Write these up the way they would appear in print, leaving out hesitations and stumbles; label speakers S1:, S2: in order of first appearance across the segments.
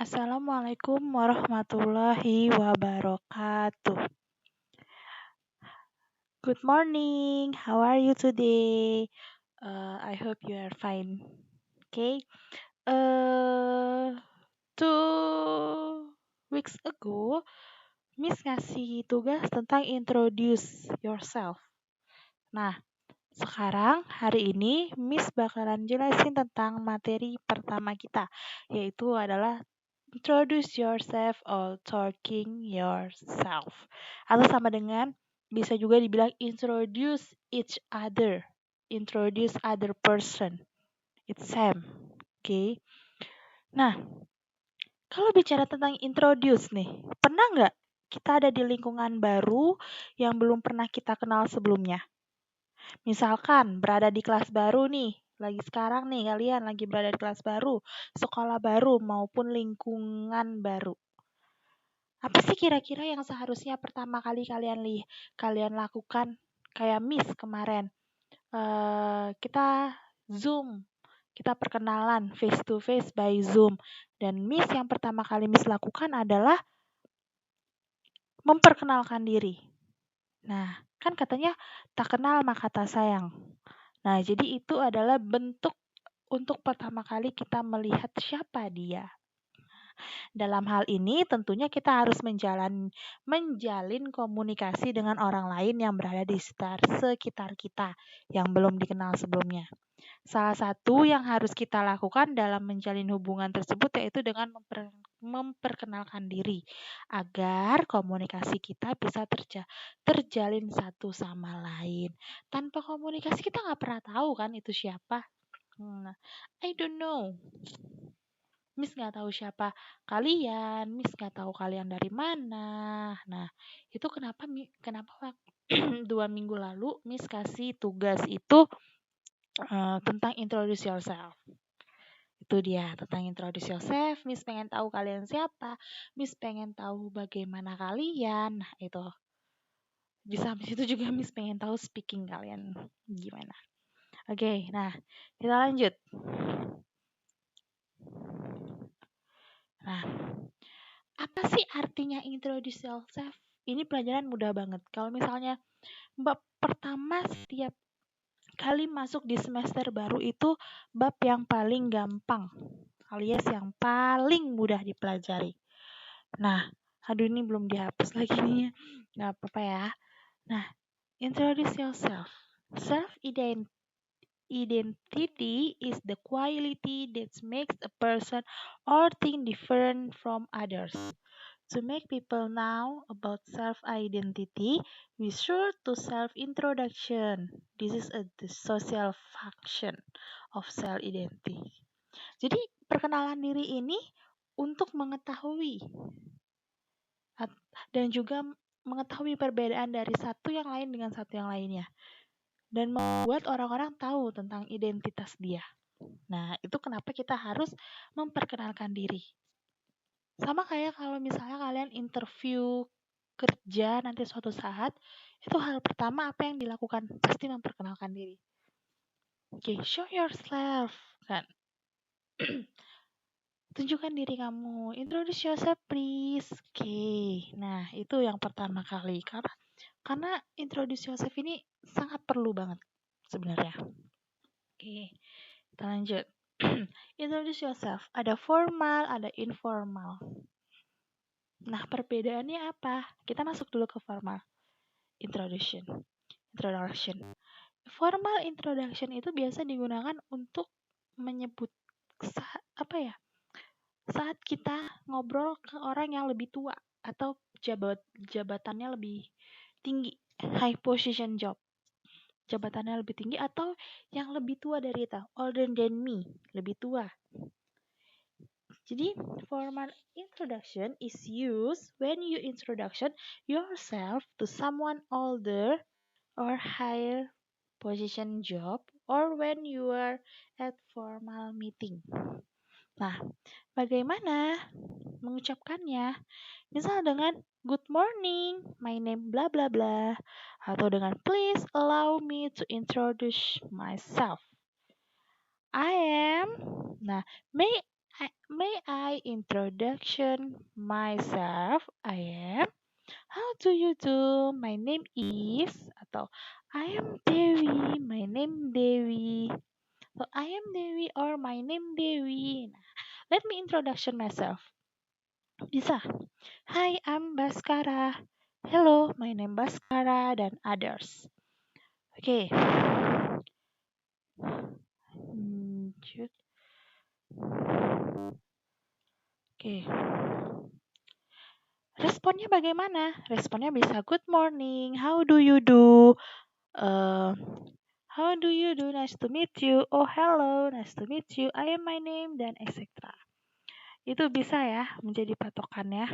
S1: Assalamualaikum warahmatullahi wabarakatuh. Good morning. How are you today? I hope you are fine. Okay. 2 weeks ago, Miss ngasih tugas tentang introduce yourself. Nah, sekarang hari ini Miss bakalan jelasin tentang materi pertama kita, yaitu adalah introduce yourself or talking yourself. Atau sama dengan bisa juga dibilang introduce each other, introduce other person. It's same. Okay. Nah, kalau bicara tentang introduce nih, pernah nggak kita ada di lingkungan baru yang belum pernah kita kenal sebelumnya? Misalkan berada di kelas baru nih, lagi sekarang nih kalian lagi berada di kelas baru, sekolah baru maupun lingkungan baru. Apa sih kira-kira yang seharusnya pertama kali kalian lakukan? Kayak Miss kemarin, kita Zoom, kita perkenalan face to face by Zoom. Dan Miss yang pertama kali Miss lakukan adalah memperkenalkan diri. Nah, kan katanya tak kenal maka tak sayang. Nah, jadi itu adalah bentuk untuk pertama kali kita melihat siapa dia. Dalam hal ini tentunya kita harus menjalin komunikasi dengan orang lain yang berada di sekitar kita yang belum dikenal sebelumnya. Salah satu yang harus kita lakukan dalam menjalin hubungan tersebut yaitu dengan memperkenalkan diri agar komunikasi kita bisa terjalin satu sama lain. Tanpa komunikasi kita nggak pernah tahu kan itu siapa. I don't know. Miss nggak tahu siapa kalian, Miss nggak tahu kalian dari mana. Nah, itu kenapa 2 minggu lalu Miss kasih tugas itu tentang introduce yourself. Itu dia, tentang introduce yourself. Miss pengen tahu kalian siapa, Miss pengen tahu bagaimana kalian. Nah, itu. Bisa habis itu juga Miss pengen tahu speaking kalian gimana. Oke, nah, kita lanjut. Nah, apa sih artinya introduce yourself? Ini pelajaran mudah banget. Kalau misalnya bab pertama setiap kali masuk di semester baru itu bab yang paling gampang alias yang paling mudah dipelajari. Nah, aduh ini belum dihapus lagi nih. Nggak apa-apa ya. Nah, introduce yourself. Self-identity is the quality that makes a person or thing different from others. To make people know about self-identity, we resort to self-introduction. This is the social function of self-identity. Jadi, perkenalan diri ini untuk mengetahui dan juga mengetahui perbedaan dari satu yang lain dengan satu yang lainnya. Dan membuat orang-orang tahu tentang identitas dia. Nah, itu kenapa kita harus memperkenalkan diri. Sama kayak kalau misalnya kalian interview kerja nanti suatu saat, itu hal pertama apa yang dilakukan? Pasti memperkenalkan diri. Oke, show yourself, kan? Tunjukkan diri kamu. Introduce yourself, please. Oke, nah itu yang pertama kali. Karena introduce yourself ini sangat perlu banget sebenarnya. Oke, kita lanjut. Introduce yourself. Ada formal, ada informal. Nah, perbedaannya apa? Kita masuk dulu ke formal. Introduction. Formal introduction itu biasa digunakan untuk menyebut saat kita ngobrol ke orang yang lebih tua atau jabatannya lebih tinggi, high position job. Jabatannya lebih tinggi atau yang lebih tua dari kita, older than me, lebih tua. Jadi, formal introduction is used when you introduction yourself to someone older or higher position job or when you are at formal meeting. Nah, bagaimana mengucapkannya? Misal dengan good morning, my name bla bla bla, atau dengan please allow me to introduce myself. I am. Nah, may I introduction myself, I am. How do you do? My name is. Atau I am Dewi. My name Dewi. So I am Dewi or my name Dewi. Nah, let me introduction myself. Bisa. Hi, I'm Baskara. Hello, my name Baskara dan others. Oke. Lanjut. Oke. Responnya bagaimana? Responnya bisa good morning, how do you do? How do you do? Nice to meet you. Oh, hello, nice to meet you. I am my name dan etc. Itu bisa ya menjadi patokannya.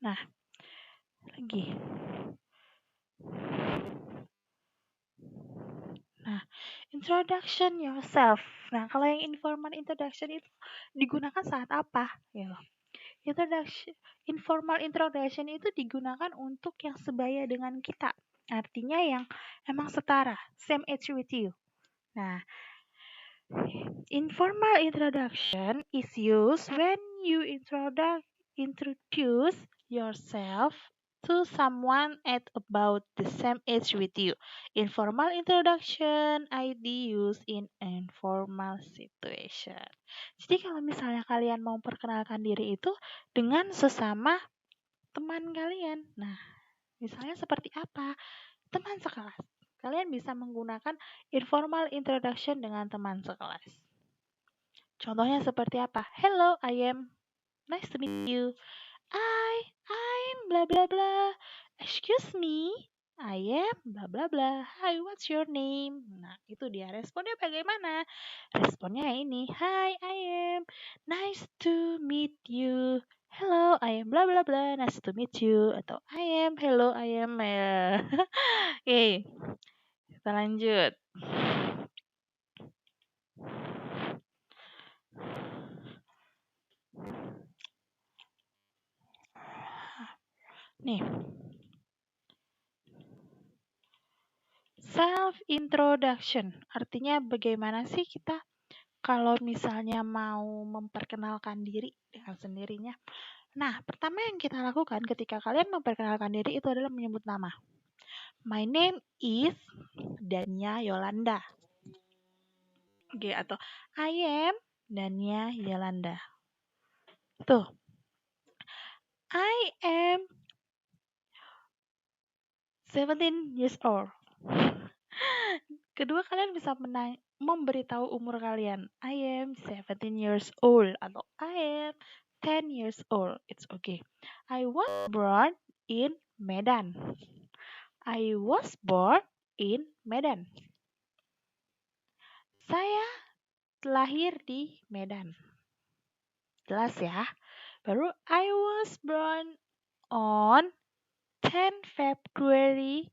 S1: Nah, lagi. Nah, introduction yourself. Nah, kalau yang informal introduction itu digunakan saat apa? Ya. Informal introduction itu digunakan untuk yang sebaya dengan kita. Artinya yang emang setara, same age with you. Nah, informal introduction is used when you introduce yourself to someone at about the same age with you. Informal introduction ID used in informal situation. Jadi kalau misalnya kalian mau perkenalkan diri itu dengan sesama teman kalian. Nah, misalnya seperti apa? Teman sekelas. Kalian bisa menggunakan informal introduction dengan teman sekelas. Contohnya seperti apa? Hello, I am. Nice to meet you. I'm blah blah blah. Excuse me, I am blah blah blah. Hi, what's your name? Nah, itu dia. Responnya bagaimana? Responnya ini. Hi, I am. Nice to meet you. Hello, I am blah blah blah. Nice to meet you. Atau I am. Hello, I am. Oke, kita lanjut. Nih. Self introduction. Artinya bagaimana sih kita kalau misalnya mau memperkenalkan diri dengan sendirinya. Nah, pertama yang kita lakukan ketika kalian memperkenalkan diri itu adalah menyebut nama. My name is Dania Yolanda. Oke, atau I am Dania Yolanda. Tuh. I am 17 years old. Kedua, kalian bisa memberitahu umur kalian. I am 17 years old atau I am 10 years old. It's okay. I was born in Medan. I was born in Medan. Saya lahir di Medan. Jelas ya. Baru I was born on 10 February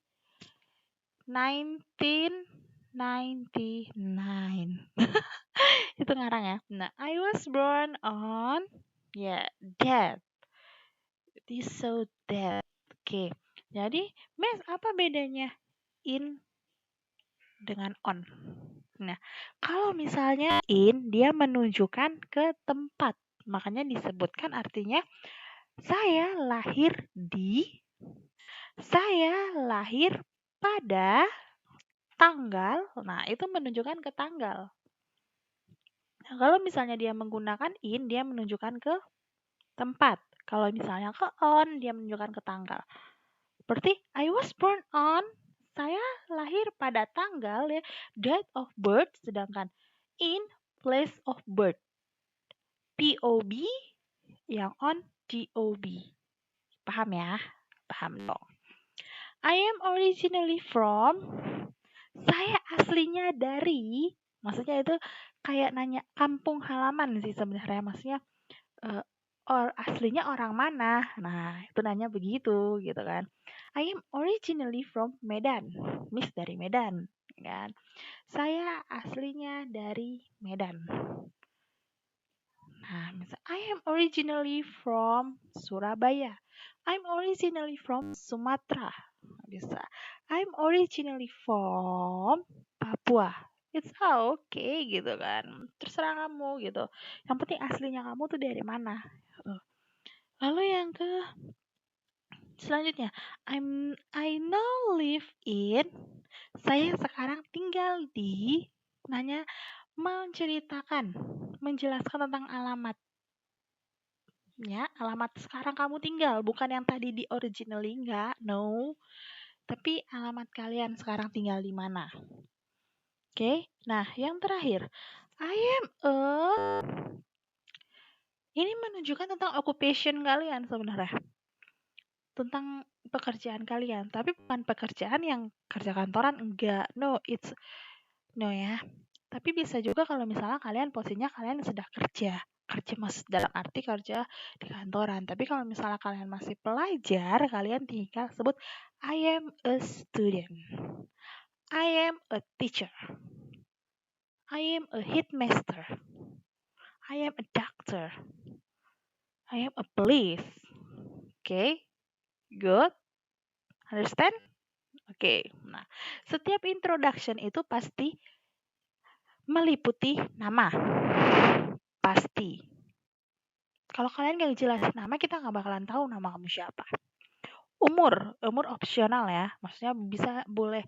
S1: 1999. Itu ngarang ya. Nah, I was born on that. It is so that. Oke. Jadi, Miss, apa bedanya in dengan on? Nah, kalau misalnya in, dia menunjukkan ke tempat. Makanya disebutkan artinya saya lahir pada tanggal. Nah, itu menunjukkan ke tanggal. Nah, kalau misalnya dia menggunakan in, dia menunjukkan ke tempat. Kalau misalnya ke on, dia menunjukkan ke tanggal. Seperti I was born on, saya lahir pada tanggal ya, date of birth, sedangkan in place of birth. POB yang on DOB. Paham ya? Paham dong. I am originally from, saya aslinya dari, maksudnya itu kayak nanya kampung halaman sih sebenarnya, maksudnya aslinya orang mana. Nah, itu nanya begitu gitu kan. I am originally from Medan. Miss dari Medan, kan. Saya aslinya dari Medan. Nah, misal I am originally from Surabaya. I'm originally from Sumatera. Bisa. I'm originally from Papua. It's okay gitu kan. Terserah kamu gitu. Yang penting aslinya kamu tuh dari mana. Gitu. Lalu yang ke selanjutnya, I now live in. Saya sekarang tinggal di. Nanya, menjelaskan tentang alamat. Ya, alamat sekarang kamu tinggal, bukan yang tadi di originally, enggak, no. Tapi alamat kalian sekarang tinggal di mana. Oke, nah yang terakhir, I am a. Ini menunjukkan tentang occupation kalian sebenarnya. Tentang pekerjaan kalian, tapi bukan pekerjaan yang kerja kantoran, enggak. No, ya. Tapi bisa juga kalau misalnya kalian posisinya kalian sudah kerja dalam arti kerja di kantoran. Tapi kalau misalnya kalian masih pelajar, kalian tinggal sebut I am a student, I am a teacher, I am a headmaster, I am a doctor, I am a police. Okay, good, understand? Oke, nah setiap introduction itu pasti meliputi nama, pasti. Kalau kalian gak jelasin nama, kita nggak bakalan tahu nama kamu siapa. Umur opsional ya, maksudnya boleh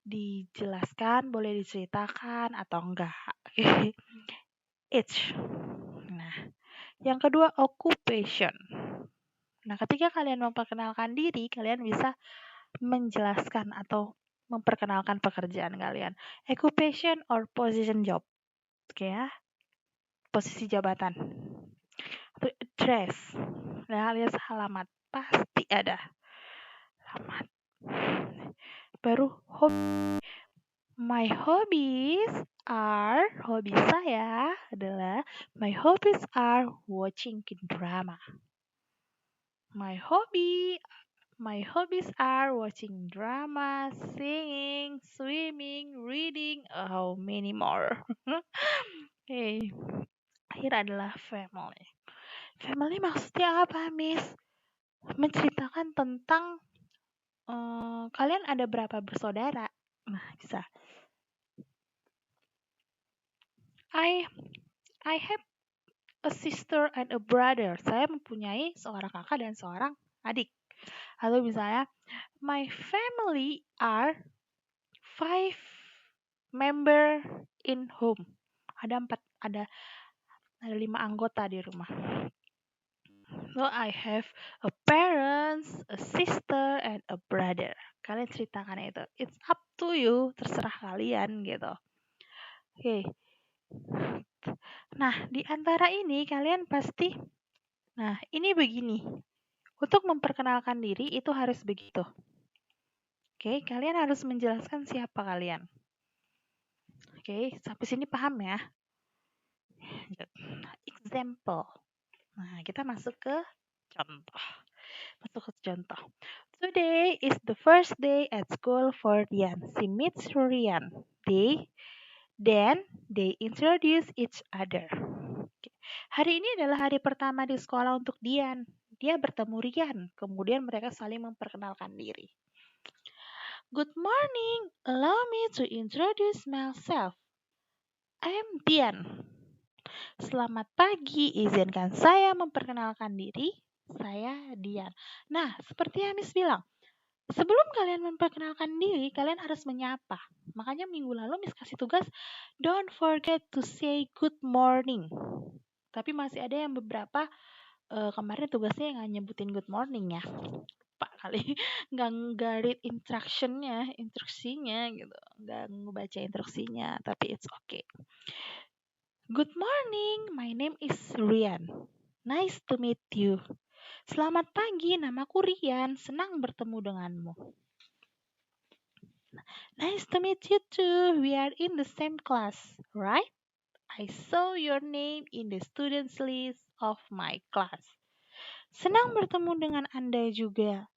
S1: dijelaskan, boleh diceritakan atau enggak. Age. Nah, yang kedua occupation. Nah, ketika kalian memperkenalkan diri, kalian bisa menjelaskan atau memperkenalkan pekerjaan kalian. Occupation or position job. Oke ya. Posisi jabatan. Address. Nah, alias alamat. Pasti ada. Alamat. Baru my hobbies are, hobi saya adalah, my hobbies are watching drama. My hobbies are watching drama, singing, swimming, reading, how many more. Okay. Akhir adalah family. Family maksudnya apa, Miss? Menceritakan tentang kalian ada berapa bersaudara. Nah, bisa. I have a sister and a brother. Saya mempunyai seorang kakak dan seorang adik. Atau misalnya, my family are 5 member in home. Ada 5 anggota di rumah. So I have a parents, a sister, and a brother. Kalian ceritakan itu. It's up to you, terserah kalian gitu. Oke. Nah, di antara ini kalian pasti, nah ini begini. Untuk memperkenalkan diri itu harus begitu. Oke, kalian harus menjelaskan siapa kalian. Oke, sampai sini paham ya? Example. Nah, kita masuk ke contoh. Today is the first day at school for Dian. She meets Rian. Then they introduce each other. Hari ini adalah hari pertama di sekolah untuk Dian. Dia bertemu Rian. Kemudian mereka saling memperkenalkan diri. Good morning. Allow me to introduce myself. I am Dian. Selamat pagi. Izinkan saya memperkenalkan diri. Saya Dian. Nah, seperti yang Miss bilang, sebelum kalian memperkenalkan diri, kalian harus menyapa. Makanya minggu lalu Miss kasih tugas, don't forget to say good morning. Tapi masih ada yang beberapa kemarin tugasnya yang nyebutin good morning ya. Pak kali nggak read instruksinya gitu, nggak ngebaca instruksinya, tapi it's okay. Good morning, my name is Rian. Nice to meet you. Selamat pagi, namaku Rian. Senang bertemu denganmu. Nice to meet you too. We are in the same class, right? I saw your name in the students list of my class. Senang bertemu dengan Anda juga.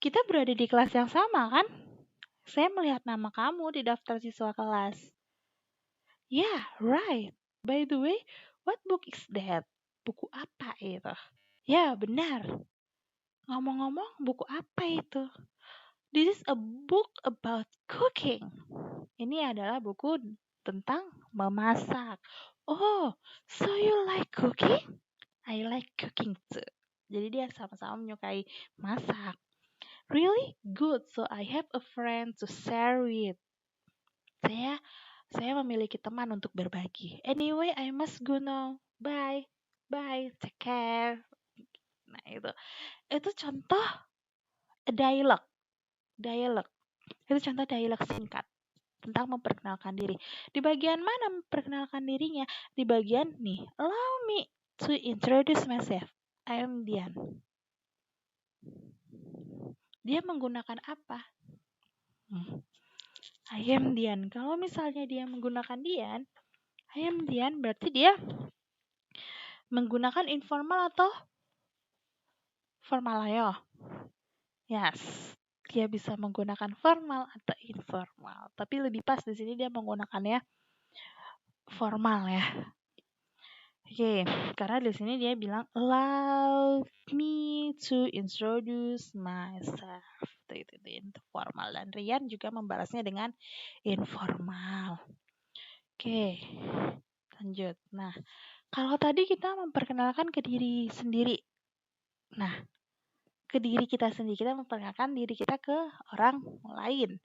S1: Kita berada di kelas yang sama, kan? Saya melihat nama kamu di daftar siswa kelas. Yeah, right. By the way, what book is that? Buku apa itu? Ya, benar. Ngomong-ngomong, buku apa itu? This is a book about cooking. Ini adalah buku tentang memasak. Oh, so you like cooking? I like cooking too. Jadi dia sama-sama menyukai masak. Really good. So I have a friend to share with. Saya memiliki teman untuk berbagi. Anyway, I must go now. Bye. Bye. Take care. Nah, itu contoh dialog. Itu contoh dialog singkat tentang memperkenalkan diri. Di bagian mana memperkenalkan dirinya? Di bagian nih, allow me to introduce myself. I am Dian. Dia menggunakan apa? I am Dian. Kalau misalnya dia menggunakan Dian, I am Dian berarti dia menggunakan informal atau formal, ayo. Yes, dia bisa menggunakan formal atau informal. Tapi lebih pas di sini dia menggunakannya formal ya. Oke, karena di sini dia bilang allow me to introduce myself. Itu formal, dan Rian juga membalasnya dengan informal. Oke, lanjut. Nah, kalau tadi kita memperkenalkan ke diri sendiri. Nah, ke diri kita sendiri, kita memperkenalkan diri kita ke orang lain.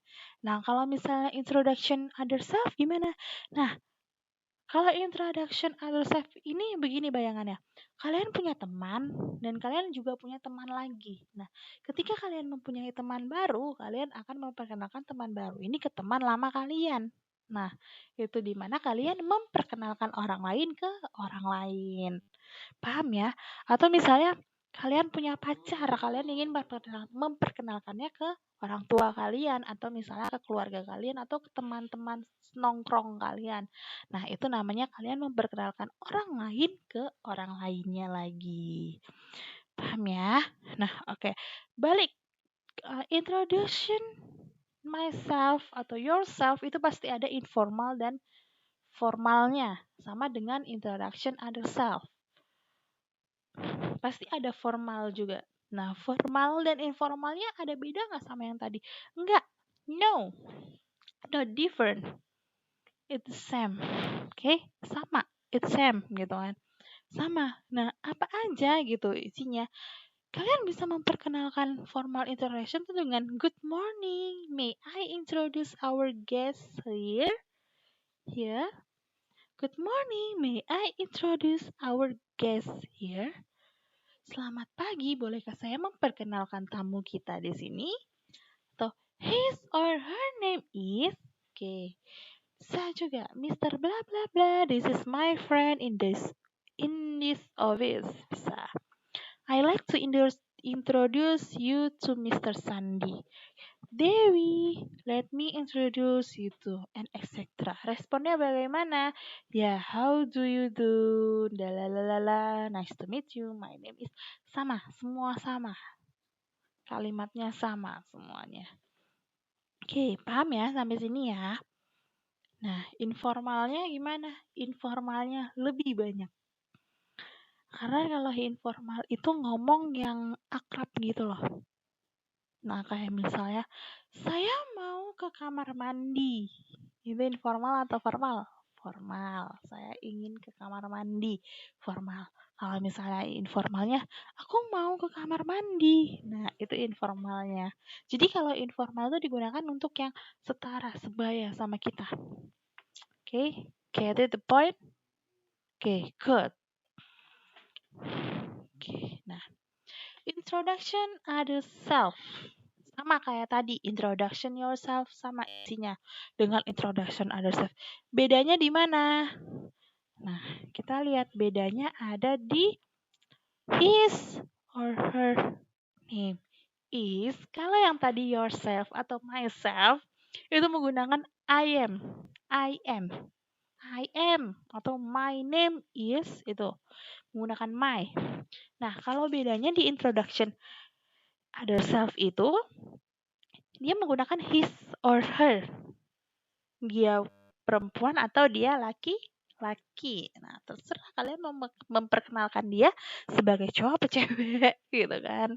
S1: Nah, kalau misalnya introduction other self gimana? Nah, kalau introduction other self ini begini bayangannya. Kalian punya teman dan kalian juga punya teman lagi. Nah, ketika kalian mempunyai teman baru, kalian akan memperkenalkan teman baru ini ke teman lama kalian. Nah, itu dimana kalian memperkenalkan orang lain ke orang lain. Paham ya? Atau misalnya kalian punya pacar, kalian ingin memperkenalkannya ke orang tua kalian, atau misalnya ke keluarga kalian, atau ke teman-teman nongkrong kalian. Nah, itu namanya kalian memperkenalkan orang lain ke orang lainnya lagi. Paham ya? Nah, oke. Balik. Introduction myself atau yourself itu pasti ada informal dan formalnya. Sama dengan introduction other self. Pasti ada formal juga. Nah, formal dan informalnya ada beda nggak sama yang tadi? Enggak. No. No different. It's the same. Oke? Sama. It's same gitu kan. Sama. Nah, apa aja gitu isinya. Kalian bisa memperkenalkan formal introduction itu dengan good morning. May I introduce our guest here? Here. Good morning. May I introduce our guest here? Selamat pagi, bolehkah saya memperkenalkan tamu kita di sini? Atau his or her name is? Oke. Saya juga Mr. bla bla bla. This is my friend in this office. Bisa. I like to introduce you to Mr. Sandi. Dewi, let me introduce you to, and etc. Responnya bagaimana? Ya, how do you do? Dalalala, nice to meet you. My name is. Sama, semua sama. Kalimatnya sama semuanya. Oke, paham ya sampai sini ya? Nah, informalnya gimana? Informalnya lebih banyak. Karena kalau informal itu ngomong yang akrab gitu loh. Nah, kayak misalnya, saya mau ke kamar mandi. Itu informal atau formal? Formal. Saya ingin ke kamar mandi. Formal. Kalau misalnya informalnya, aku mau ke kamar mandi. Nah, itu informalnya. Jadi kalau informal itu digunakan untuk yang setara, sebaya sama kita. Oke, get it the point? Oke, good. Oke, nah. Introduction other self. Sama kayak tadi, introduction yourself sama isinya dengan introduction other self. Bedanya di mana? Nah, kita lihat bedanya ada di his or her name. Is, kalau yang tadi yourself atau myself, itu menggunakan I am. I am. I am atau my name is, itu menggunakan my. Nah, kalau bedanya di introduction other self itu dia menggunakan his or her. Dia perempuan atau dia laki-laki. Nah, terserah kalian memperkenalkan dia sebagai cowok atau cewek gitu kan.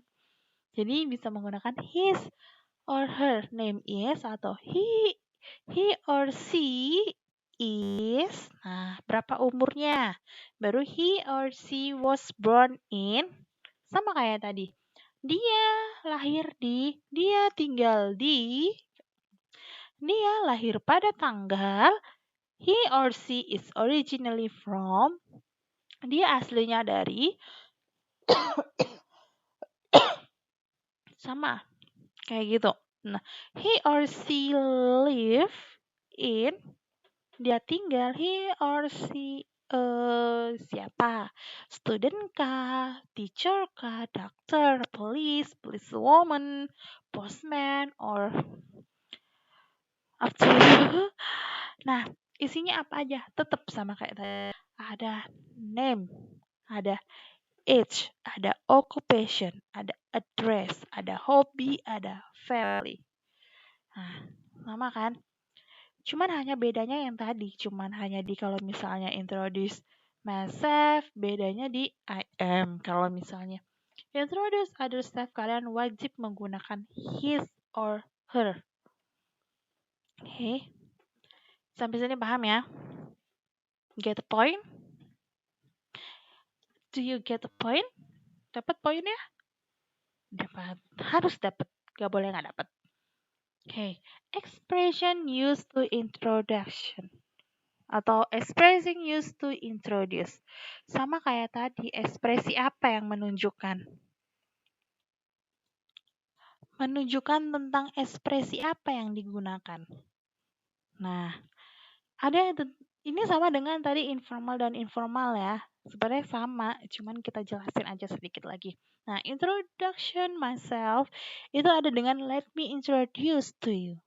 S1: Jadi bisa menggunakan his or her name is atau he or she is. Nah, berapa umurnya? Baru he or she was born in. Sama kayak tadi. Dia lahir di, dia tinggal di, dia lahir pada tanggal, he or she is originally from, dia aslinya dari, sama kayak gitu. Nah, he or she live in, dia tinggal, he or she siapa? Student kah? Teacher kah? Doctor, policewoman, postman, or up to you. Nah, isinya apa aja? Tetap sama kayak tadi. Ada name, ada age, ada occupation, ada address, ada hobi, ada family. Nah, sama kan? Cuman hanya bedanya yang tadi, cuman hanya di kalau misalnya introduce myself, bedanya di I am. Kalau misalnya introduce other stuff, kalian wajib menggunakan his or her. Oke. Sampai sini paham ya? Get the point? Do you get the point? Dapat poinnya? Dapat. Harus dapat. Gak boleh nggak dapat. Okay. Expression used to introduction atau expressing used to introduce. Sama kayak tadi, ekspresi apa yang menunjukkan? Menunjukkan tentang ekspresi apa yang digunakan. Nah, ada ini sama dengan tadi informal dan informal ya. Sebenarnya sama, cuman kita jelasin aja sedikit lagi. Nah, introduction myself itu ada dengan let me introduce to you.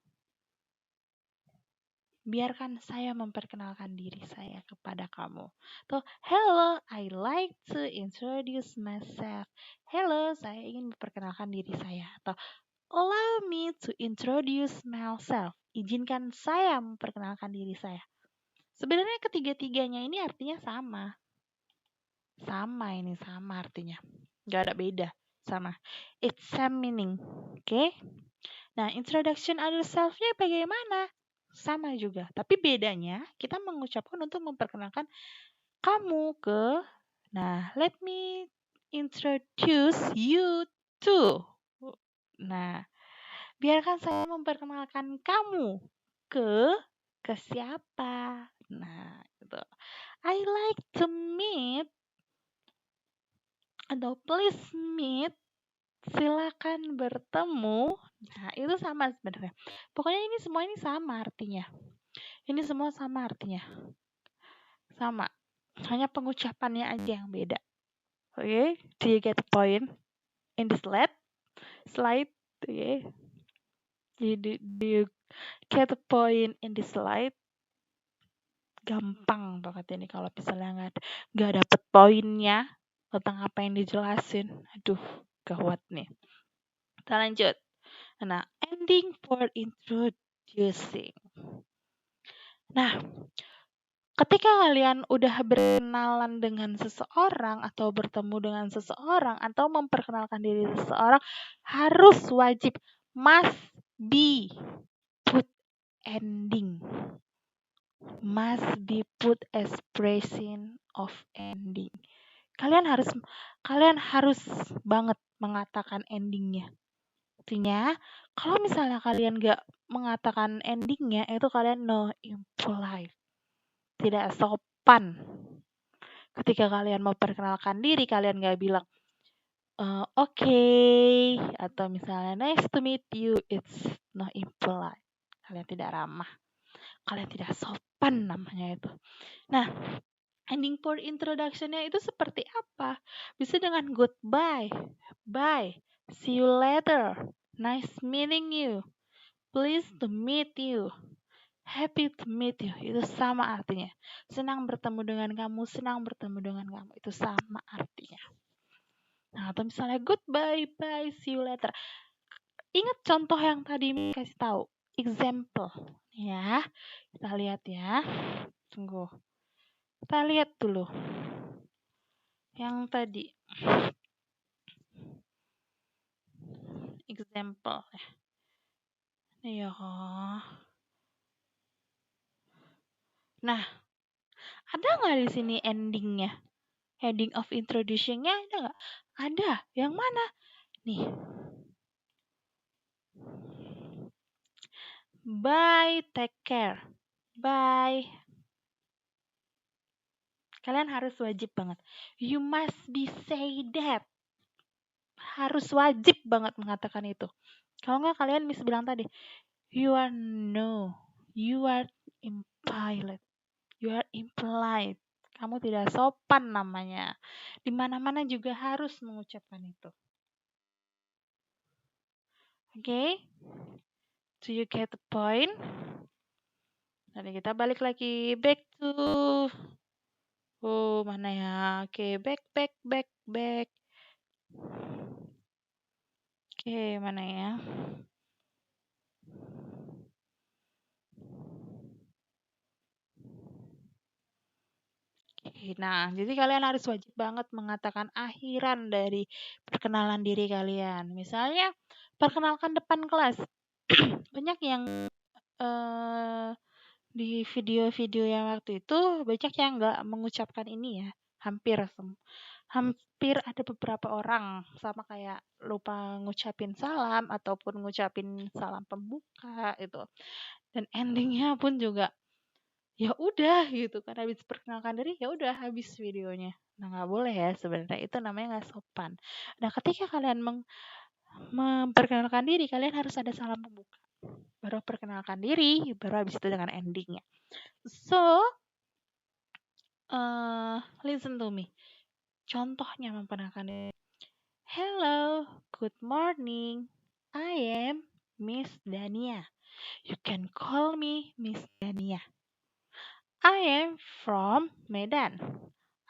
S1: Biarkan saya memperkenalkan diri saya kepada kamu. Tuh, hello, I like to introduce myself. Hello, saya ingin memperkenalkan diri saya. Atau allow me to introduce myself. Izinkan saya memperkenalkan diri saya. Sebenarnya ketiga-tiganya ini artinya sama. Sama artinya. Gak ada beda. Sama. It's same meaning. Oke? Nah, introduction other self-nya bagaimana? Sama juga. Tapi bedanya kita mengucapkan untuk memperkenalkan kamu ke. Nah, let me introduce you to. Nah, biarkan saya memperkenalkan kamu ke siapa. Nah, itu. I like to meet atau please meet, silakan bertemu. Nah, itu sama sebenarnya. Pokoknya ini semua ini sama artinya. Ini semua sama artinya. Sama. Hanya pengucapannya aja yang beda. Oke, do you get the point in this slide? Okay. Do you get the point in this slide? Gampang banget ini kalau misalnya nggak dapet poinnya tentang apa yang dijelasin. Aduh, gawat nih. Kita lanjut. Nah, ending for introducing. Nah, ketika kalian udah berkenalan dengan seseorang atau bertemu dengan seseorang atau memperkenalkan diri seseorang, harus wajib must be put ending. Must be put expression of ending. Kalian harus banget mengatakan endingnya. Artinya, kalau misalnya kalian gak mengatakan endingnya, itu kalian no impolite. Tidak sopan. Ketika kalian mau perkenalkan diri, kalian gak bilang, okay, atau misalnya nice to meet you, it's no impolite. Kalian tidak ramah. Kalian tidak sopan namanya itu. Nah, ending for introduction-nya itu seperti apa? Bisa dengan goodbye, bye, see you later, nice meeting you, pleased to meet you, happy to meet you. Itu sama artinya. Senang bertemu dengan kamu, senang bertemu dengan kamu. Itu sama artinya. Nah, atau misalnya goodbye, bye, see you later. Ingat contoh yang tadi kasih tahu. Example. Ya, kita lihat ya. Tunggu. Kita lihat dulu. Yang tadi. Example. Iya. Nah, ada nggak di sini endingnya? Ending of introduction-nya ada nggak? Ada. Yang mana? Nih. Bye, take care. Bye. Kalian harus wajib banget. You must be say that. Harus wajib banget mengatakan itu. Kalau nggak kalian bisa bilang tadi, you are no, you are impolite, you are impolite. Kamu tidak sopan namanya. Di mana-mana juga harus mengucapkan itu. Okay? Do you get the point? Nanti kita balik lagi back to mana ya? Oke, back. Oke, mana ya? Nah, jadi kalian harus wajib banget mengatakan akhiran dari perkenalan diri kalian. Misalnya, perkenalkan depan kelas. Banyak yang di video-video yang waktu itu banyak yang nggak mengucapkan ini ya. Hampir ada beberapa orang sama kayak lupa ngucapin salam ataupun ngucapin salam pembuka itu. Dan endingnya pun juga ya udah gitu kan, habis perkenalkan diri ya udah habis videonya. Nah, nggak boleh ya sebenarnya, itu namanya nggak sopan. Nah, ketika kalian memperkenalkan diri, kalian harus ada salam pembuka, baru perkenalkan diri, baru habis itu dengan endingnya. So listen to me. Contohnya memperkenalkan diri. Hello, good morning, I am Miss Dania. You can call me Miss Dania. I am from Medan.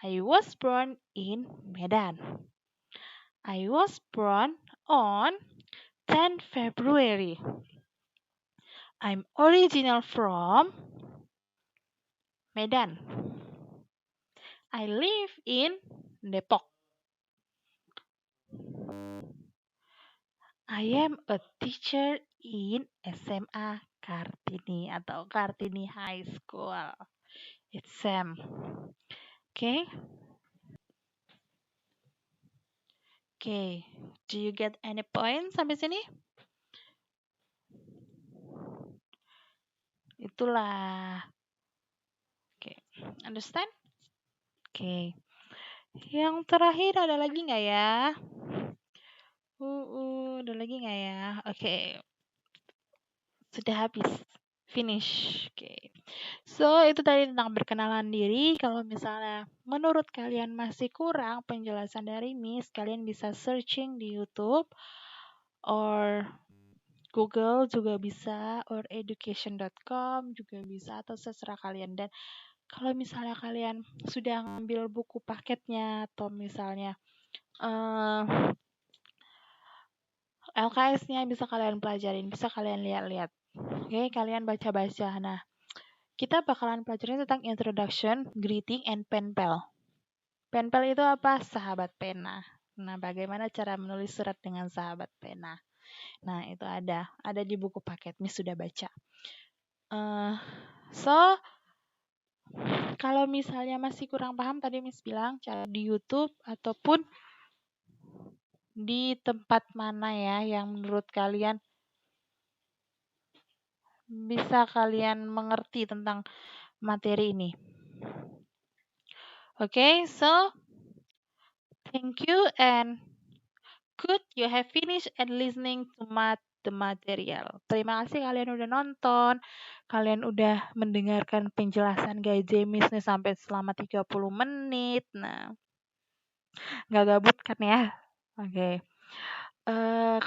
S1: I was born in Medan. I was born on 10 February. I'm original from Medan. I live in Depok. I am a teacher in SMA Kartini atau Kartini High School. It's Sam. Okay? Okay. Do you get any points sampai sini? Itulah. Okay. Understand? Okay. Yang terakhir ada lagi nggak ya? Ada lagi nggak ya? Oke. Sudah habis. Finish. Oke. So, itu tadi tentang berkenalan diri. Kalau misalnya menurut kalian masih kurang penjelasan dari Miss, kalian bisa searching di YouTube or Google juga bisa, or education.com juga bisa, atau seserah kalian. Dan kalau misalnya kalian sudah ngambil buku paketnya atau misalnya LKS-nya bisa kalian pelajarin, bisa kalian lihat-lihat. Oke, kalian baca-baca. Nah, kita bakalan pelajarin tentang introduction, greeting, and pen pal. Pen pal itu apa? Sahabat pena. Nah, bagaimana cara menulis surat dengan sahabat pena? Nah, itu ada di buku paket. Miss sudah baca. So, kalau misalnya masih kurang paham, tadi Miss bilang cara di YouTube ataupun di tempat mana ya yang menurut kalian bisa kalian mengerti tentang materi ini. Okay, so thank you and good you have finished and listening to the material. Terima kasih kalian udah nonton, kalian udah mendengarkan penjelasan Guy James nih sampai selama 30 menit. Nah, nggak gabut kan ya? Oke.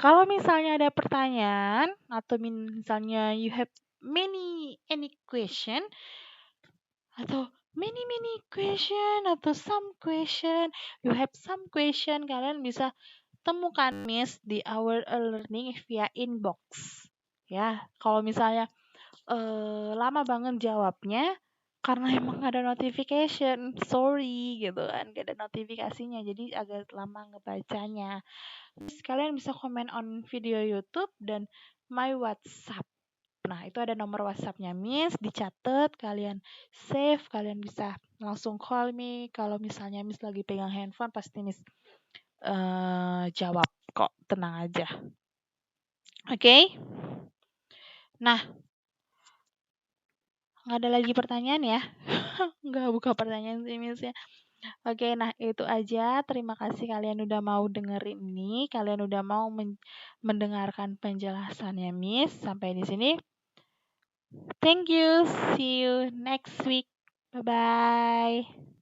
S1: Kalau misalnya ada pertanyaan atau misalnya you have any question atau many question atau some question, you have some question, kalian bisa temukan Miss di Our Learning via inbox. Ya, kalau misalnya lama banget jawabnya karena emang ada notification, sorry gitu kan, gak ada notifikasinya, jadi agak lama ngebacanya. Terus kalian bisa komen on video YouTube dan my WhatsApp. Nah, itu ada nomor WhatsApp-nya Miss, dicatat, kalian save, kalian bisa langsung call me. Kalau misalnya Miss lagi pegang handphone, pasti Miss jawab kok, tenang aja. Oke? Nah, nggak ada lagi pertanyaan ya? Nggak buka pertanyaan sih Miss ya. Oke, nah itu aja. Terima kasih kalian udah mau dengerin ini. Kalian udah mau mendengarkan penjelasannya Miss. Sampai di sini. Thank you. See you next week. Bye-bye.